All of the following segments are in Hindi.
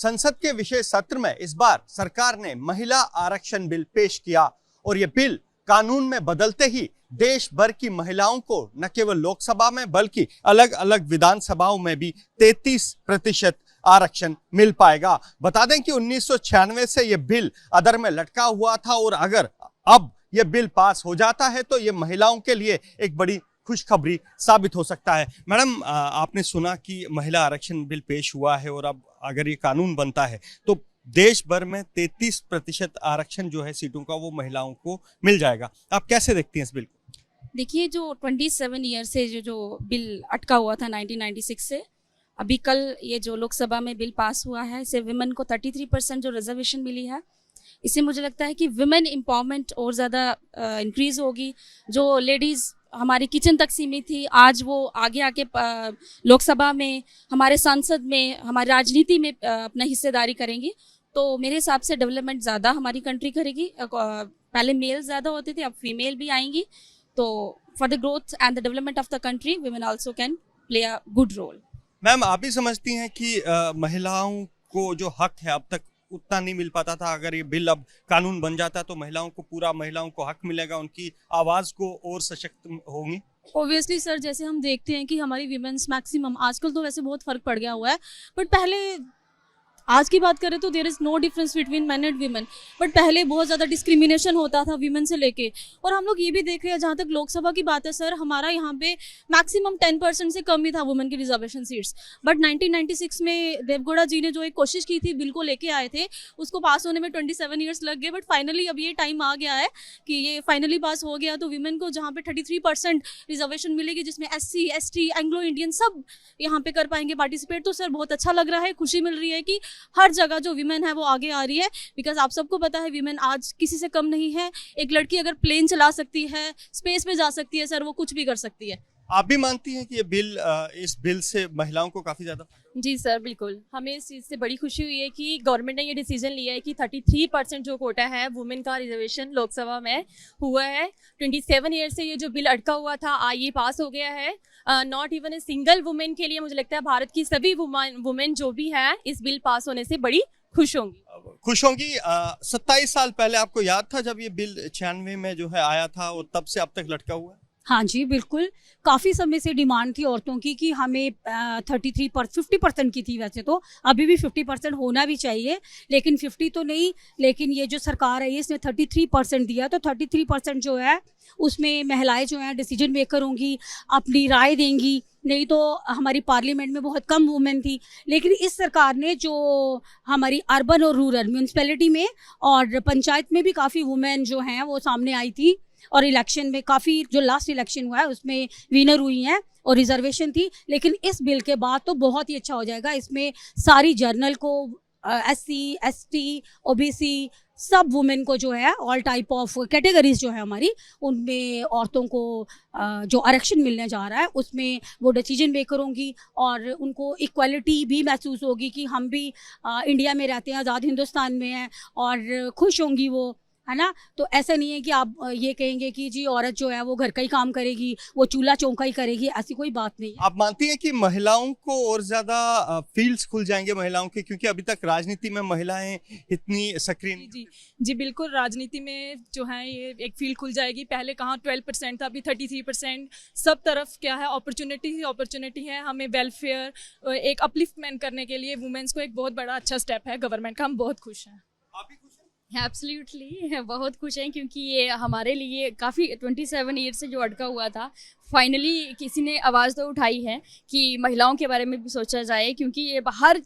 संसद के विशेष सत्र में इस बार सरकार ने महिला आरक्षण बिल पेश किया और ये बिल कानून में बदलते ही देश भर की महिलाओं को न केवल लोकसभा में बल्कि अलग अलग विधानसभाओं में भी 33% आरक्षण मिल पाएगा। बता दें कि 1996 से यह बिल अधर में लटका हुआ था और अगर अब यह बिल पास हो जाता है तो यह महिलाओं के लिए एक बड़ी खुशखबरी साबित हो सकता है। मैडम, आपने सुना कि महिला आरक्षण बिल पेश हुआ है और अब अगर ये कानून बनता है तो देश भर में 33% आरक्षण जो है सीटों का वो महिलाओं को मिल जाएगा। आप कैसे देखती हैं इस बिल को? देखिए, जो 27 ईयर से जो बिल अटका हुआ था 1996 से, अभी कल ये जो लोकसभा में बिल पास हुआ है, इससे विमेन को 33% जो रिजर्वेशन मिली है, इससे मुझे लगता है कि विमेन एम्पावरमेंट और ज़्यादा इंक्रीज होगी। जो लेडीज़ हमारी किचन तक सीमित थी, आज वो आगे आके लोकसभा में, हमारे संसद में, हमारी राजनीति में अपना हिस्सेदारी करेंगी। तो मेरे हिसाब से डेवलपमेंट ज़्यादा हमारी कंट्री करेगी। पहले मेल ज़्यादा होते थे, अब फीमेल भी आएंगी। तो for the growth and the development of the country women also can play a good role। Ma'am, आप भी समझती हैं कि महिलाओं को जो हक है अब तक उतना नहीं मिल पाता था, अगर ये बिल अब कानून बन जाता तो महिलाओं को हक मिलेगा, उनकी आवाज को और सशक्त होंगी? ऑब्वियसली सर, जैसे हम देखते हैं कि हमारी वीमेंस मैक्सिमम, आजकल तो वैसे बहुत फर्क पड़ गया हुआ है, बट पहले, आज की बात करें तो there is no difference between man and women, but पहले बहुत ज़्यादा डिस्क्रिमिनेशन होता था वीमेन से लेके। और हम लोग ये भी देख रहे हैं, जहाँ तक लोकसभा की बात है सर, हमारा यहाँ पे मैक्सिमम 10% से कम ही था वुमेन की रिजर्वेशन सीट्स। बट 1996 में देवगौड़ा जी ने जो एक कोशिश की थी, बिल को लेके आए थे, उसको पास होने में 27 ईयर्स लग गए, बट फाइनली अब ये टाइम आ गया है कि ये फाइनली पास हो गया। तो वीमेन को जहाँ पे 33% रिजर्वेशन मिलेगी, जिसमें SC, ST, एंग्लो इंडियन सब यहाँ पे कर पाएंगे पार्टिसिपेट। तो सर बहुत अच्छा लग रहा है, खुशी मिल रही है कि हर जगह जो विमेन है वो आगे आ रही है। बिकॉज आप सबको पता है विमेन आज किसी से कम नहीं है। एक लड़की अगर प्लेन चला सकती है, स्पेस पे जा सकती है सर, वो कुछ भी कर सकती है। आप भी मानती हैं कि ये बिल, इस बिल से महिलाओं को काफी ज्यादा? जी सर, बिल्कुल। हमें इस चीज़ से बड़ी खुशी हुई है कि गवर्नमेंट ने ये डिसीजन लिया है कि 33% जो कोटा है वुमेन का रिजर्वेशन लोकसभा में हुआ है। 27 ईयर से ये जो बिल अटका हुआ था, ये पास हो गया है। Not even a single women के लिए मुझे लगता है भारत की सभी वुमेन जो भी है इस बिल पास होने से बड़ी खुश होंगी। 27 साल पहले आपको याद था जब ये बिल 96 में जो है आया था और तब से अब तक लटका हुआ है? हाँ जी, बिल्कुल। काफ़ी समय से डिमांड थी औरतों की कि हमें 50% की थी, वैसे तो अभी भी 50% होना भी चाहिए, लेकिन 50 तो नहीं, लेकिन ये जो सरकार है इसने 33% दिया। तो 33% जो है उसमें महिलाएं जो हैं डिसीजन मेकर होंगी, अपनी राय देंगी। नहीं तो हमारी पार्लियामेंट में बहुत कम वुमेन थी, लेकिन इस सरकार ने जो हमारी अर्बन और रूरल म्यूनसिपैलिटी में और पंचायत में भी काफ़ी वुमेन जो हैं वो सामने आई थी, और इलेक्शन में काफ़ी, जो लास्ट इलेक्शन हुआ है उसमें विनर हुई हैं और रिजर्वेशन थी। लेकिन इस बिल के बाद तो बहुत ही अच्छा हो जाएगा। इसमें सारी जर्नल को, SC, ST, OBC सब वुमेन को जो है, ऑल टाइप ऑफ कैटेगरीज जो है हमारी, उनमें औरतों को जो आरक्षण मिलने जा रहा है उसमें वो डिसीजन मेकर होंगी और उनको इक्वालिटी भी महसूस होगी कि हम भी इंडिया में रहते हैं, आज़ाद हिंदुस्तान में हैं, और खुश होंगी वो, है ना। तो ऐसा नहीं है कि आप ये कहेंगे कि जी औरत जो है वो घर का ही काम करेगी, वो चूल्हा चौका ही करेगी, ऐसी कोई बात नहीं है। आप मानती हैं कि महिलाओं को और ज्यादा फील्ड्स खुल जाएंगे महिलाओं के, क्योंकि अभी तक राजनीति में महिलाएं इतनी सक्रिय नहीं? जी बिल्कुल, राजनीति में जो है ये एक फील्ड खुल जाएगी। पहले कहाँ 12% था, अभी 33%। सब तरफ क्या है, अपॉर्चुनिटी है। हमें वेलफेयर, एक अपलिफ्टमेंट करने के लिए वुमेन्स को एक बहुत बड़ा अच्छा स्टेप है गवर्नमेंट का। हम बहुत खुश हैं। आप भी खुश हैं? एब्सोल्युटली, बहुत खुश हैं, क्योंकि ये हमारे लिए काफ़ी 27 ईयर से जो अटका हुआ था, फाइनली किसी ने आवाज़ तो उठाई है कि महिलाओं के बारे में भी सोचा जाए। क्योंकि ये हर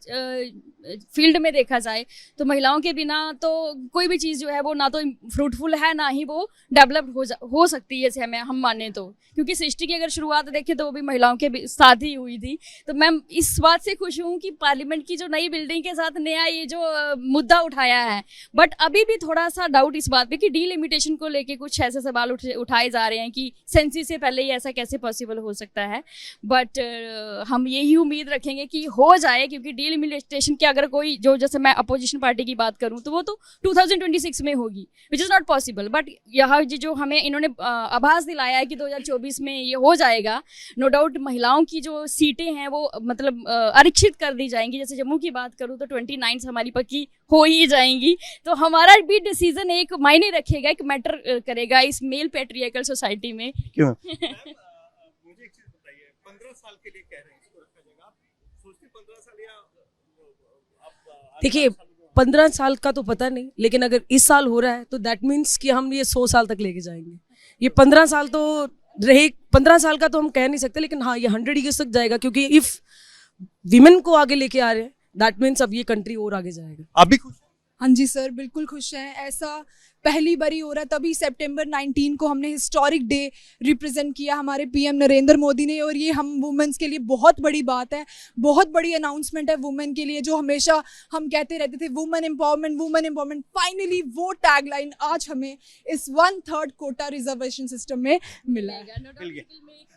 फील्ड में देखा जाए तो महिलाओं के बिना तो कोई भी चीज़ जो है वो ना तो फ्रूटफुल है, ना ही वो डेवलप हो सकती है, जैसे हम माने तो। क्योंकि सृष्टि की अगर शुरुआत देखें तो वो भी महिलाओं के साथ ही हुई थी। तो मैं इस बात से खुश हूँ कि पार्लियामेंट की जो नई बिल्डिंग के साथ नया ये जो मुद्दा उठाया है, बट अभी भी थोड़ा सा डाउट इस बात पे कि डीलिमिटेशन को लेके कुछ ऐसे सवाल उठाए जा रहे हैं कि सेंसस से पहले ही ऐसा कैसे पॉसिबल हो सकता है। बट हम यही उम्मीद रखेंगे कि हो जाए, क्योंकि डीलिमिटेशन की अगर कोई जो, जैसे मैं अपोजिशन पार्टी की बात करूं, तो वो तो 2026 में होगी, which is not possible. But यहाँ जो हमें इन्होंने आभास दिलाया है कि 2024 में ये हो जाएगा, नो डाउट महिलाओं की जो सीटें हैं वो मतलब आरक्षित कर दी जाएंगी। जैसे जम्मू की बात करूं तो 29 हमारी पक्की हो ही जाएंगी। तो हमारा भी डिसीजन एक मायने रखेगा, एक मैटर करेगा इस मेल पैट्रियार्कल सोसाइटी में। क्यों? मुझे एक चीज बताइए, 15 साल के लिए कह रहे हैं इसको रखा जाएगा, आप सोचते 15 साल या देखिए 15 साल का तो पता नहीं, लेकिन अगर इस साल हो रहा है तो दैट मीन्स कि हम ये 100 साल तक लेके जाएंगे। ये 15 साल तो रहे, 15 साल का तो हम कह नहीं सकते, लेकिन हाँ ये 100 ईयर्स तक जाएगा, क्योंकि इफ विमेन को आगे लेके आ रहे हैं दैट मीन्स अब ये कंट्री और आगे जाएगा। आप भी खुश? हाँ जी सर, बिल्कुल खुश हैं। ऐसा पहली बारी हो रहा है, तभी सितंबर 19 को हमने हिस्टोरिक डे रिप्रेजेंट किया हमारे पीएम नरेंद्र मोदी ने, और ये हम वुमेन्स के लिए बहुत बड़ी बात है, बहुत बड़ी अनाउंसमेंट है वुमेन के लिए। जो हमेशा हम कहते रहते थे वुमेन एम्पावरमेंट, फाइनली वो टैगलाइन आज हमें इस 1/3 कोटा रिजर्वेशन सिस्टम में मिला है।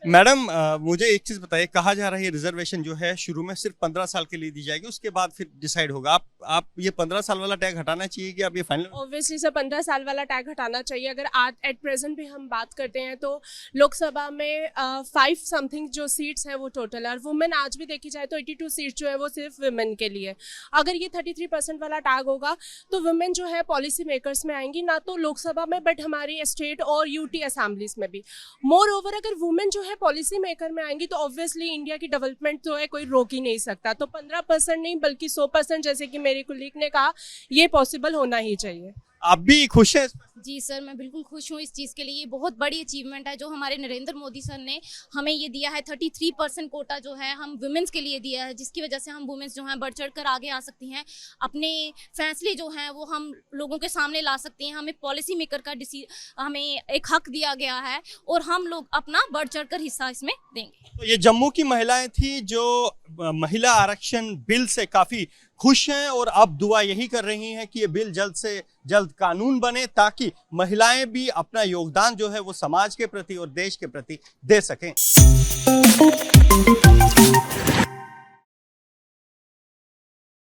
मैडम मुझे एक चीज बताइए, कहा जा रहा है रिजर्वेशन जो है शुरू में सिर्फ 15 साल के लिए दी जाएगी, उसके बाद फिर डिसाइड होगा। आप ये 15 साल वाला टैग हटाना चाहिए कि आप ये फाइनल? ऑब्वियसली सर 15 साल वाला टैग हटाना चाहिए। अगर आज एट प्रेजेंट भी हम बात करते हैं तो लोकसभा में 5 समथिंग जो सीट्स हैं वो टोटल है, और वुमेन आज भी देखी जाए तो 82 सीट्स जो है वो सिर्फ वुमेन के लिए। अगर ये 33% वाला टैग होगा तो वुमेन जो है पॉलिसी मेकर्स में आएंगी, ना तो लोकसभा में बट हमारी स्टेट और यूटी असेंबलीज में भी। मोर ओवर अगर वुमेन जो है पॉलिसी मेकर में आएंगी तो ऑब्वियसली इंडिया की डेवलपमेंट जो है कोई रोक ही नहीं सकता। तो 15% नहीं बल्कि 100% जैसे कि मेरे कुलीग ने कहा, ये पॉसिबल होना ही चाहिए। आप भी खुश हैं? जी सर, मैं बिल्कुल खुश हूँ इस चीज़ के लिए। ये बहुत बड़ी अचीवमेंट है जो हमारे नरेंद्र मोदी सर ने हमें ये दिया है। 33% कोटा जो है हम वुमेन्स के लिए दिया है, जिसकी वजह से हम वुमेन्स जो हैं बढ़ चढ़ कर आगे आ सकती हैं, अपने फैसले जो हैं वो हम लोगों के सामने ला सकती हैं। हमें पॉलिसी मेकर का हमें एक हक दिया गया है और हम लोग अपना बढ़ चढ़ कर हिस्सा इसमें देंगे। तो ये जम्मू की महिलाएं थी जो महिला आरक्षण बिल से काफी खुश हैं, और अब दुआ यही कर रही हैं कि ये बिल जल्द से जल्द कानून बने, ताकि महिलाएं भी अपना योगदान जो है वो समाज के प्रति और देश के प्रति दे सकें।